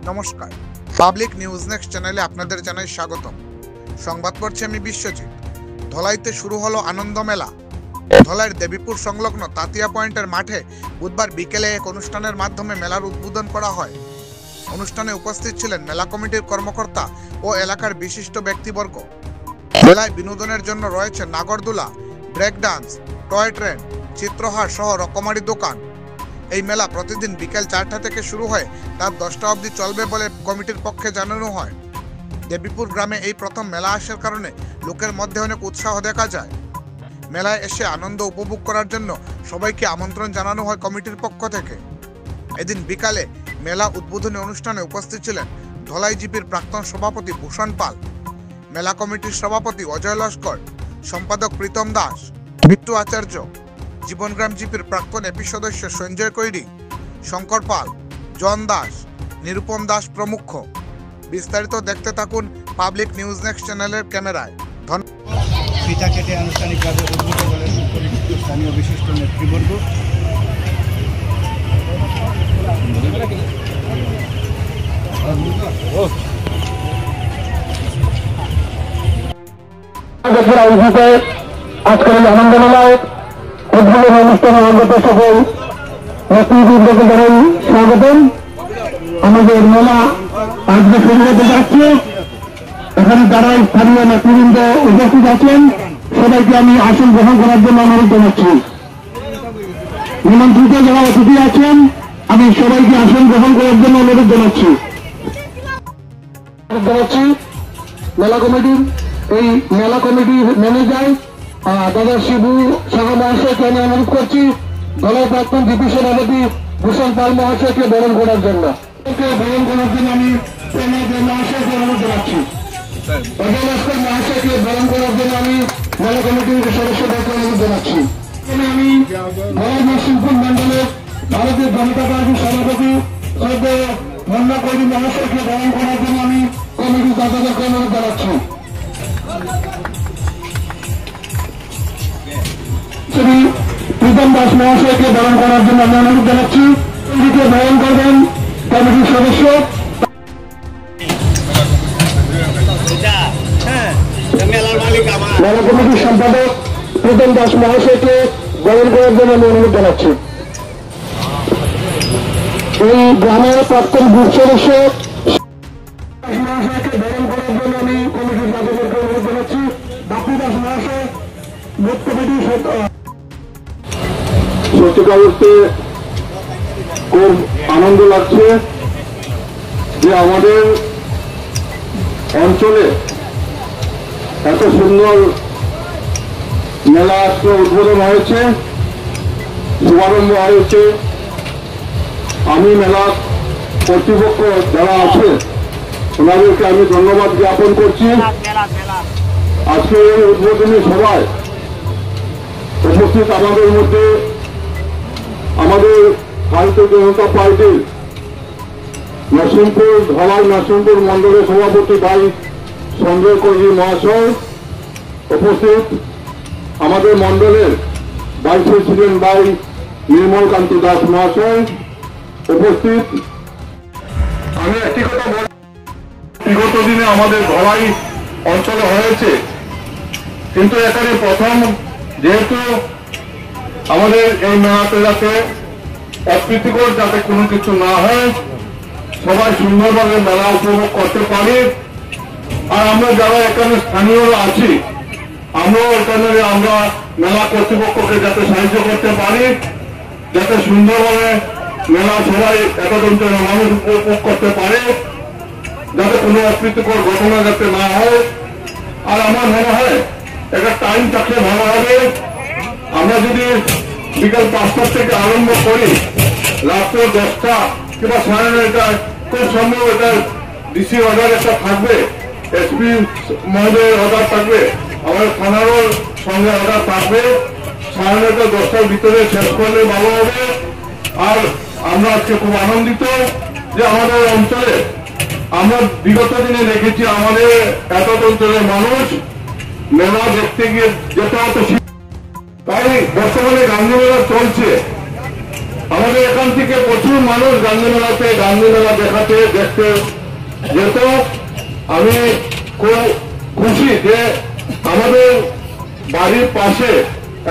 নমস্কার, public news next চ্যানেলে আপনাদের জানাই স্বাগতম। সংবাদ পড়ছি আমি বিশ্বজিৎ। ধলাইতে শুরু হলো আনন্দ মেলা। ধলাইয়ের দেবীপুর সংলগ্ন তাতিয়া পয়েন্টের মাঠে বুধবার বিকেলে এক অনুষ্ঠানের মাধ্যমে মেলার উদ্বোধন করা হয়। অনুষ্ঠানে উপস্থিত ছিলেন মেলা কমিটির কর্মকর্তা ও এলাকার বিশিষ্ট ব্যক্তিবর্গ। মেলায় বিনোদনের জন্য রয়েছে নাগরদোলা, ব্রেক ডান্স, টয় ট্রেন, চিত্রহার সহ রকমারি দোকান। এই মেলা প্রতিদিন বিকেল 4টা থেকে শুরু হয়ে রাত 10টা অবধি চলবে বলে কমিটির পক্ষে জানানো হয়। দেবীপুর গ্রামে এই প্রথম মেলা আসার কারণে লোকের মধ্যে অনেক উৎসাহ দেখা যায়। মেলায় এসে আনন্দ উপভোগ করার জন্য সবাইকে আমন্ত্রণ জানানো হয় কমিটির পক্ষ থেকে। এদিন বিকালে মেলা উদ্বোধনী অনুষ্ঠানে উপস্থিত ছিলেন ধলাই জিপির প্রাক্তন সভাপতি ভূষণ পাল, মেলা কমিটির সভাপতি অজয় লস্কর, সম্পাদক প্রীতম দাস, বিট্টু আচার্য, জীবনগ্রাম জিপির প্রাক্তন এপি সদস্য সঞ্জয় কৈরি, শঙ্কর পাল, জন দাস, নিরুপম দাস প্রমুখ। বিস্তারিত দেখতে থাকুন পাবলিক নিউজ নেক্সট চ্যানেলের ক্যামেরায়। ফিতা কেটে আনুষ্ঠানিকভাবে উদ্বোধন করেন পরিচিত স্থানীয় বিশিষ্ট নেতৃবর্গ। আজকের এই আনন্দ মেলায় উদ্বোধন অনুষ্ঠানে আগত সকল নেতৃবৃন্দকে জানাই স্বাগতম। আমাদের মেলা আজকে শুরু হতে যাচ্ছে। এখানে যারা স্থানীয় নেতৃবৃন্দ উপস্থিত আছেন সবাইকে আমি আসন গ্রহণ করার জন্য অনুরোধ জানাচ্ছি। নিমন্ত্রিত যারা অতিথি আছেন আমি সবাইকে আসন গ্রহণ করার জন্য অনুরোধ জানাচ্ছি। মেলা কমিটির ম্যানেজার দাদা শিবু সাহা মহাশয়কে আমি অনুরোধ করছি দলের প্রাক্তন জিপি সভাপতি ভূষণ পাল মহাশয়কে বরণ করার জন্য আমি মহাশয়কে অনুরোধ জানাচ্ছি। অজয় লস্কর মহাশয়কে বরণ করার জন্য আমি মেলা কমিটির সদস্যদেরকে অনুরোধ জানাচ্ছি। আমি ধলাই নরসিংপুর মন্ডলের ভারতীয় জনতা পার্টির সভাপতি শ্রদ্ধেয় মন্না কৈরি মহাশয়কে বরণ করার জন্য আমি কমিটির দাদাদেরকে অনুরোধ জানাচ্ছি। শ্রী প্রীতম দাস মহাশয়কে বরণ করার জন্য আমি অনুরোধ জানাচ্ছি। কমিটিকে বরণ করবেন কমিটির সদস্য মেলা কমিটির সম্পাদক প্রীতম দাস মহাশয়কে বরণ করার জন্য আমি অনুরোধ জানাচ্ছি। এই গ্রামের প্রাক্তন বুথ সদস্য মহাশয়কে বরণ করার জন্য আমি কমিটির সদস্যকে অনুরোধ জানাচ্ছি। বাপি দাস মহাশয় বুথ কমিটির সত্যিকার অর্থে খুব আনন্দ লাগছে যে আমাদের অঞ্চলে এত সুন্দর মেলা আজকে উদ্বোধন হয়েছে, শুভারম্ভ হয়েছে। আমি মেলা কর্তৃপক্ষ যারা আছে ওনাদেরকে আমি ধন্যবাদ জ্ঞাপন করছি। আজকে এই উদ্বোধনী সভায় উপস্থিত আমাদের মধ্যে আমাদের ভারতীয় জনতা পার্টির ধলাই নরসিংপুর মন্ডলের সভাপতি ভাই সঞ্জয় কৈরি মহাশয় উপস্থিত, আমাদের মন্ডলের ভাইস প্রেসিডেন্ট ভাই নির্মল কান্তি দাস মহাশয় উপস্থিত। আমি একটি কথা বল, বিগত দিনে আমাদের ধলাই অঞ্চলে হয়েছে, কিন্তু এখানে প্রথম যেহেতু আমাদের এই মেলাতে যাতে অপ্রীতিকর যাতে কোনো কিছু না হয়, সবাই সুন্দরভাবে মেলা উপভোগ করতে পারে। আর আমরা যারা এখানে স্থানীয় আছি আমরাও এখানে আমরা মেলা কর্তৃপক্ষকে যাতে সাহায্য করতে পারি, যাতে সুন্দরভাবে মেলা সবাই একদঞ্চলের মানুষ উপভোগ করতে পারে, যাতে কোনো অপ্রীতিকর ঘটনা যাতে না হয়। আর আমার মনে হয় একটা টাইম থাকলে ভালো হবে। আমরা যদি বিকাল 5টা থেকে আরম্ভ করি রাত্র 10টা কিংবা 9:30, খুব সম্ভব এটা ডিসি অর্ডার একটা থাকবে, এসপি মহোদয়ের অর্ডার থাকবে, আমাদের থানারও সঙ্গে অর্ডার থাকবে। 9:30, 10টার ভিতরে শেষ করলে ভালো হবে। আর আমরা আজকে খুব আনন্দিত যে আমাদের অঞ্চলে আমরা বিগত দিনে দেখেছি আমাদের এত অঞ্চলের মানুষ মেলা দেখতে গিয়ে যেতে হতো। তাই বর্তমানে গান্ধী মেলা চলছে, আমাদের এখান থেকে প্রচুর মানুষ গান্ধী মেলা দেখতে যেত। আমি খুব খুশি যে আমাদের বাড়ির পাশে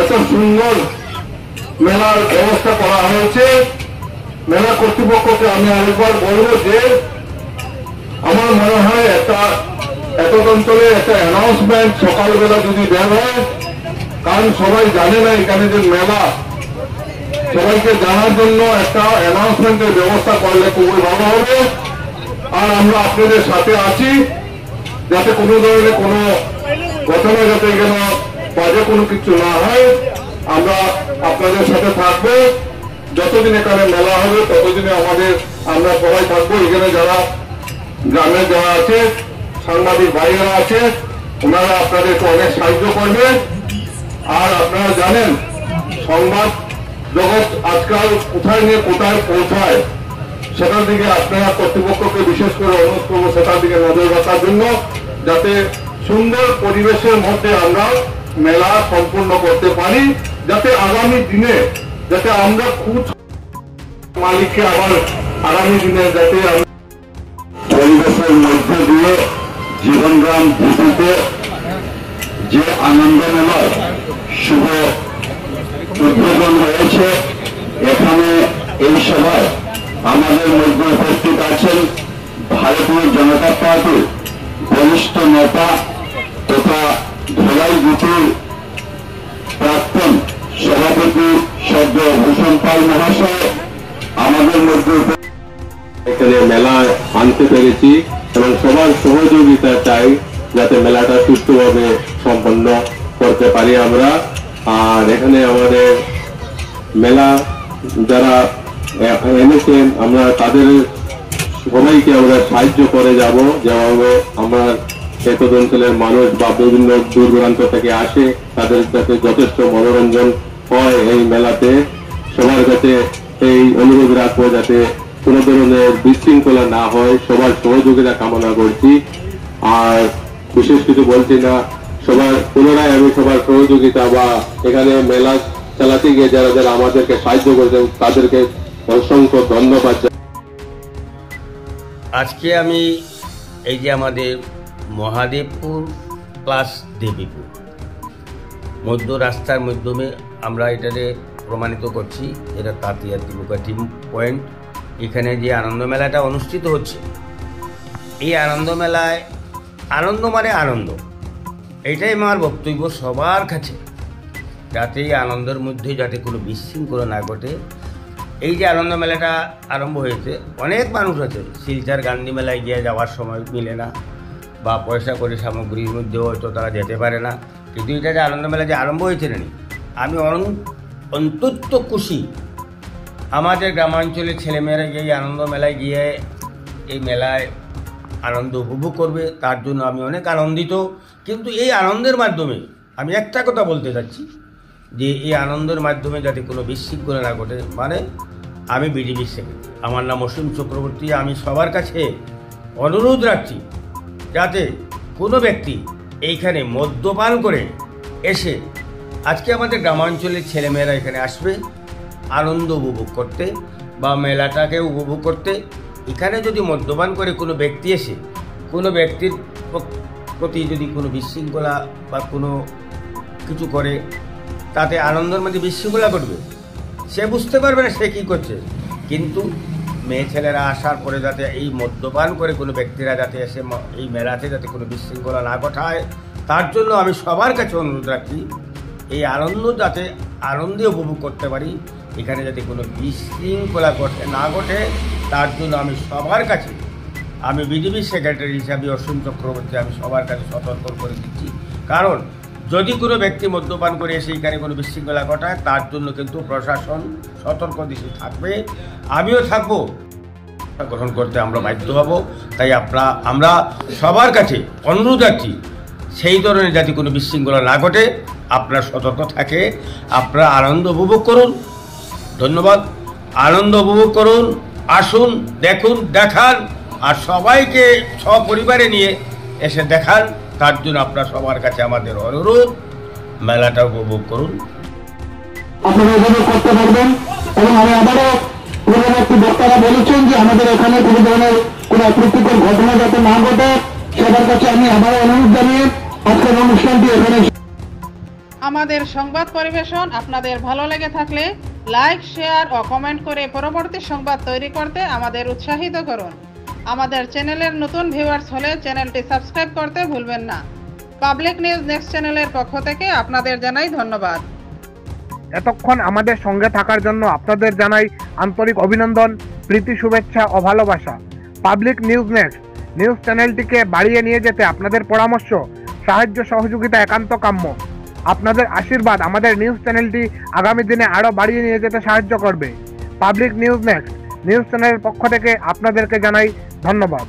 এত সুন্দর মেলার ব্যবস্থা করা হয়েছে। মেলা কর্তৃপক্ষকে আমি আরেকবার বলবো যে আমার মনে হয় এত অঞ্চলে একটা অ্যানাউন্সমেন্ট সকালবেলা যদি দেওয়া হয়, কারণ সবাই জানে না এখানে যে মেলা, সবাইকে জানার জন্য একটা অ্যানাউন্সমেন্টের ব্যবস্থা করলে খুবই ভালো হবে। আর আমরা আপনাদের সাথে আছি, যাতে কোনো ধরনের কোনো ঘটনা যাতে এখানে বাজে কোনো কিছু না হয়। আমরা আপনাদের সাথে থাকবো, যতদিন এখানে মেলা হবে ততদিনে আমরা সবাই থাকবো। এখানে যারা গ্রামে যারা আছে, সাংবাদিক ভাইয়েরা আছে, ওনারা আপনাদেরকে অনেক সাহায্য করবে। আর আপনারা জানেন সংবাদ জগৎ আজকাল কোথায় নিয়ে কোথায় পৌঁছায়, সেটার দিকে আপনারা কর্তৃপক্ষকে বিশেষ করে অনুরোধ করবো সেটার দিকে নজর রাখার জন্য, যাতে সুন্দর পরিবেশের মধ্যে আমরা মেলা সম্পূর্ণ করতে পারি, যাতে আগামী দিনে যাতে আমরা খুব মালিককে আবার আগামী দিনে যাতে পরিবেশের মধ্যে দিয়ে জীবনগ্রাম ভিত্তিতে যে আনন্দ মেলার শুভ উদ্বোধন হয়েছে, এখানে এই সভায় আমাদের মধ্যে উপস্থিত আছেন ভারতীয় জনতা পার্টির বরিষ্ঠ নেতা তথা ধলাই গুটির প্রাক্তন সভাপতি সদ্য ভূষণ পাল মহাশয় আমাদের মধ্যে এখানে মেলায় আনতে পেরেছি এবং সবার সহযোগিতা চাই যাতে মেলাটা সুষ্ঠুভাবে সম্পন্ন করতে পারি আমরা। আর এখানে আমাদের মেলা যারা এনেছেন আমরা তাদের সবাইকে আমরা সাহায্য করে যাব, যেভাবে আমরা এতদ অঞ্চলের মানুষ বা বিভিন্ন দূর দূরান্ত থেকে আসে তাদের যাতে যথেষ্ট মনোরঞ্জন হয় এই মেলাতে। সবার কাছে এই অনুরোধ রাখবো যাতে কোন ধরনের বিশৃঙ্খলা না হয়, সবার সহযোগিতা কামনা করছি। আর বিশেষ কিছু বলছি না, সবার পুনরায় আমি সবার সহযোগিতা বা এখানে মেলা চালাতে গিয়ে যারা যারা আমাদেরকে সাহায্য করেছেন তাদেরকে অসংখ্য ধন্যবাদ। আজকে আমি এই যে আমাদের মহাদেবপুর প্লাস দেবীপুর মধ্য রাস্তার মাধ্যমে আমরা এটাকে প্রমাণিত করছি, এটা তাঁতিয়া ত্রিপুরা টিম পয়েন্ট। এখানে যে আনন্দ মেলাটা অনুষ্ঠিত হচ্ছে, এই আনন্দ মেলায় আনন্দ মানে আনন্দ, এইটাই আমার বক্তব্য সবার কাছে, যাতে এই আনন্দের মধ্যে যাতে কোনো বিশৃঙ্খলা না ঘটে। এই যে আনন্দ মেলাটা আরম্ভ হয়েছে, অনেক মানুষ আছে শিলচর গান্ধী মেলায় গিয়ে যাওয়ার সময় মিলে না, বা পয়সা করে সামগ্রীর মধ্যেও হয়তো তারা যেতে পারে না, কিন্তু এটা যে আনন্দ মেলা যে আরম্ভ হয়েছে না, আমি অন্তত খুশি আমাদের গ্রামাঞ্চলের ছেলেমেয়েরা গিয়ে এই আনন্দ মেলায় গিয়ে এই মেলায় আনন্দ উপভোগ করবে, তার জন্য আমি অনেক আনন্দিত। কিন্তু এই আনন্দের মাধ্যমে আমি একটা কথা বলতে চাচ্ছি যে এই আনন্দের মাধ্যমে যাতে কোনো বিশৃঙ্খলা না ঘটে। মানে আমি বিজেপি সেক্রেটারি, আমার নাম অসীম চক্রবর্তী। আমি সবার কাছে অনুরোধ রাখছি যাতে কোনো ব্যক্তি এইখানে মদ্যপান করে এসে, আজকে আমাদের গ্রামাঞ্চলের ছেলেমেয়েরা এখানে আসবে আনন্দ উপভোগ করতে বা মেলাটাকে উপভোগ করতে, এখানে যদি মদ্যপান করে কোনো ব্যক্তি এসে কোনো ব্যক্তির প্রতি যদি কোনো বিশৃঙ্খলা বা কোনো কিছু করে, তাতে আনন্দের মধ্যে বিশৃঙ্খলা ঘটবে, সে বুঝতে পারবে না সে কী করছে। কিন্তু মেয়ে ছেলেরা আসার পরে যাতে এই মদ্যপান করে কোনো ব্যক্তিরা যাতে এসে এই মেলাতে যাতে কোনো বিশৃঙ্খলা না ঘটায়, তার জন্য আমি সবার কাছে অনুরোধ রাখি এই আনন্দ যাতে আনন্দে উপভোগ করতে পারি, এখানে যাতে কোনো বিশৃঙ্খলা না ঘটে, তার জন্য আমি সবার কাছে, আমি বিজেপি সেক্রেটারি হিসাবে অসীম চক্রবর্তী, আমি সবার কাছে সতর্ক করে দিচ্ছি। কারণ যদি কোনো ব্যক্তি মদ্যপান করে এসে এখানে কোনো বিশৃঙ্খলা ঘটায়, তার জন্য কিন্তু প্রশাসন সতর্ক দৃষ্টি থাকবে, আমিও থাকবো, গ্রহণ করতে আমরা বাধ্য হব। তাই আমরা সবার কাছে অনুরোধ রাখছি সেই ধরনের যাতে কোনো বিশৃঙ্খলা না ঘটে, আপনারা সতর্ক থাকে, আপনারা আনন্দ উপভোগ করুন। ধন্যবাদ। আনন্দ উপভোগ করুন, আসুন, দেখুন, দেখান, আর সবাইকে সপরিবারে নিয়ে এসে দেখান। তার জন্য আপনারা সবার কাছে আমাদের অনুরোধ, মেলাটা উপভোগ করুন। আপনারা উপভোগ করতে পারবেন। এবং আমি আবারও পূর্ববর্তী বক্তারা বলেছেন যে আমাদের এখানে কোনো ধরনের কোনো অপ্রীতিকর ঘটনা যাতে না ঘটে, সবার কাছে আমি আবারও অনুরোধ জানিয়ে আজকের অনুষ্ঠানটি এখানে। আমাদের সংবাদ পরিবেশন আপনাদের ভালো লেগে থাকলে লাইক, শেয়ার ও কমেন্ট করে পরবর্তী সংবাদ তৈরি করতে আমাদের উৎসাহিত করুন। আমাদের চ্যানেলের নতুন ভিউয়ার্স হলে চ্যানেলটি সাবস্ক্রাইব করতে ভুলবেন না। পাবলিক নিউজ নেক্সট চ্যানেলের পক্ষ থেকে আপনাদের জানাই ধন্যবাদ। এতক্ষণ আমাদের সঙ্গে থাকার জন্য আপনাদের জানাই আন্তরিক অভিনন্দন, প্রীতি, শুভেচ্ছা ও ভালোবাসা। পাবলিক নিউজ নেক্সট নিউজ চ্যানেলটিকে বাড়িয়ে নিয়ে যেতে আপনাদের পরামর্শ, সাহায্য, সহযোগিতা একান্ত কাম্য। আপনাদের আশীর্বাদ আমাদের নিউজ চ্যানেলটি আগামী দিনে আরও বাড়িয়ে নিয়ে যেতে সাহায্য করবে। পাবলিক নিউজ নেক্সট নিউজ চ্যানেলের পক্ষ থেকে আপনাদেরকে জানাই ধন্যবাদ।